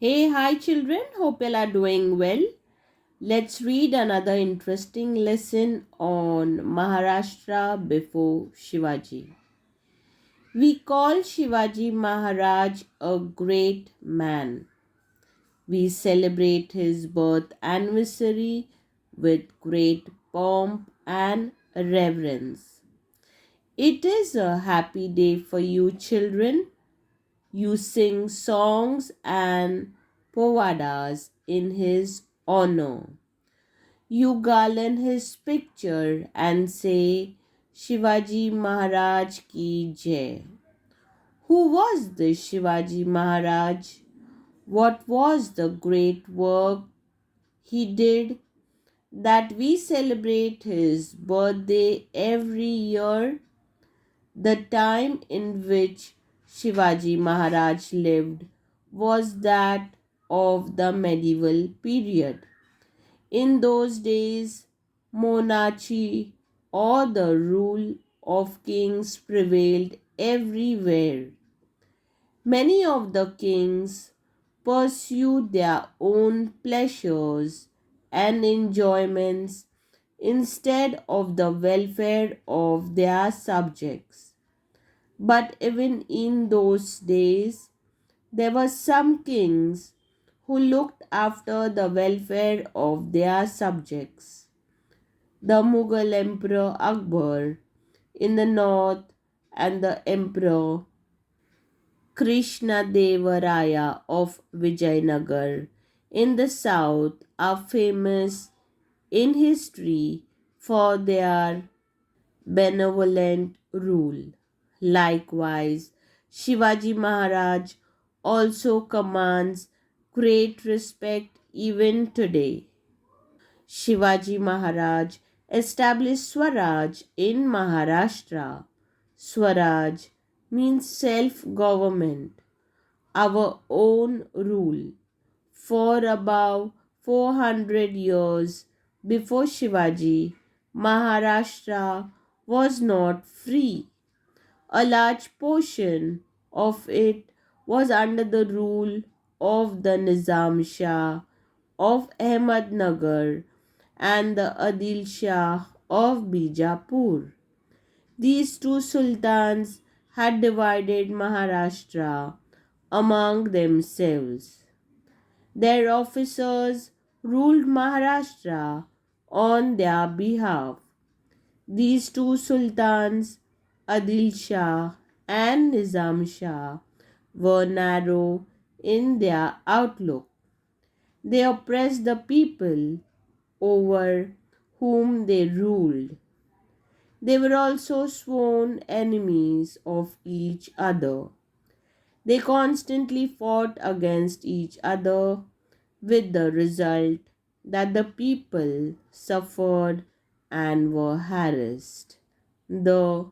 Hey, hi children, hope you are doing well. Let's read another interesting lesson on Maharashtra before Shivaji. We call Shivaji Maharaj a great man. We celebrate his birth anniversary with great pomp and reverence. It is a happy day for you children. You sing songs and povadas in his honor. You garland his picture and say, Shivaji Maharaj ki jai. Who was this Shivaji Maharaj? What was the great work he did that we celebrate his birthday every year? The time in which Shivaji Maharaj lived was that of the medieval period. In those days, monarchy or the rule of kings prevailed everywhere. Many of the kings pursued their own pleasures and enjoyments instead of the welfare of their subjects. But even in those days, there were some kings who looked after the welfare of their subjects. The Mughal Emperor Akbar in the north and the Emperor Krishna Devaraya of Vijayanagar in the south are famous in history for their benevolent rule. Likewise, Shivaji Maharaj also commands great respect even today. Shivaji Maharaj established Swaraj in Maharashtra. Swaraj means self government, our own rule. For about 400 years before Shivaji, Maharashtra was not free. A large portion of it was under the rule of the Nizam Shah of Ahmednagar and the Adil Shah of Bijapur. These two sultans had divided Maharashtra among themselves. Their officers ruled Maharashtra on their behalf. These two sultans, Adil Shah and Nizam Shah, were narrow in their outlook. They oppressed the people over whom they ruled. They were also sworn enemies of each other. They constantly fought against each other with the result that the people suffered and were harassed. The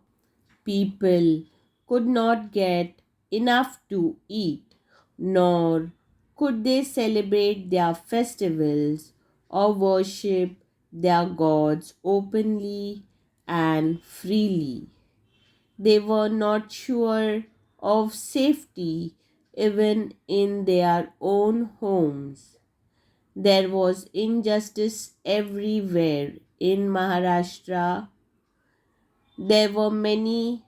people could not get enough to eat, nor could they celebrate their festivals or worship their gods openly and freely. They were not sure of safety even in their own homes. There was injustice everywhere in Maharashtra. There were many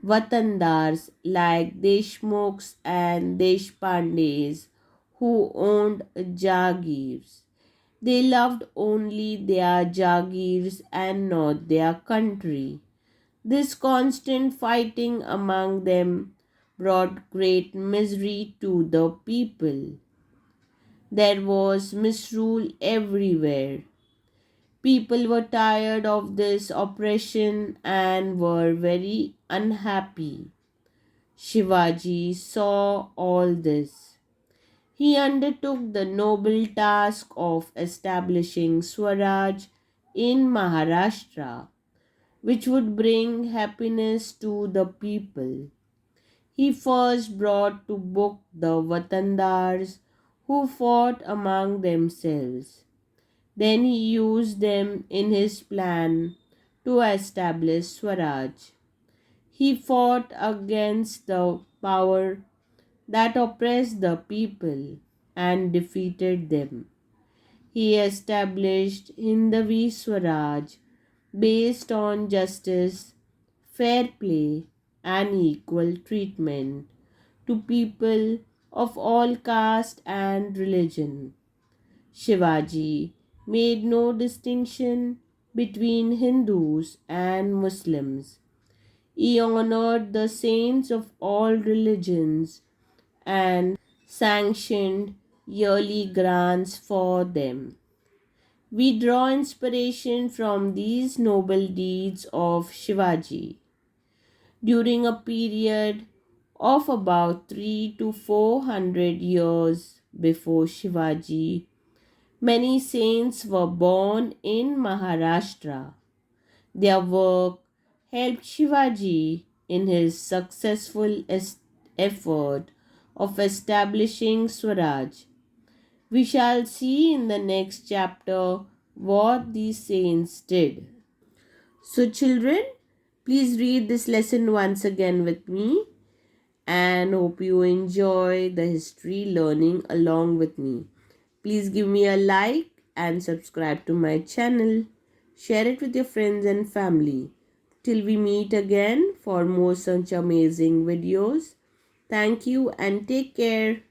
Watandars like Deshmukhs and Deshpandes who owned Jagirs. They loved only their Jagirs and not their country. This constant fighting among them brought great misery to the people. There was misrule everywhere. People were tired of this oppression and were very unhappy. Shivaji saw all this. He undertook the noble task of establishing Swaraj in Maharashtra, which would bring happiness to the people. He first brought to book the Watandars who fought among themselves. Then he used them in his plan to establish Swaraj. He fought against the power that oppressed the people and defeated them. He established Hindavi Swaraj based on justice, fair play, and equal treatment to people of all caste and religion. Shivaji made no distinction between Hindus and Muslims. He honored the saints of all religions and sanctioned yearly grants for them. We draw inspiration from these noble deeds of Shivaji. During a period of about 3 to 400 years before Shivaji, many saints were born in Maharashtra. Their work helped Shivaji in his successful effort of establishing Swaraj. We shall see in the next chapter what these saints did. So, children, please read this lesson once again with me and hope you enjoy the history learning along with me. Please give me a like and subscribe to my channel. Share it with your friends and family. Till we meet again for more such amazing videos. Thank you and take care.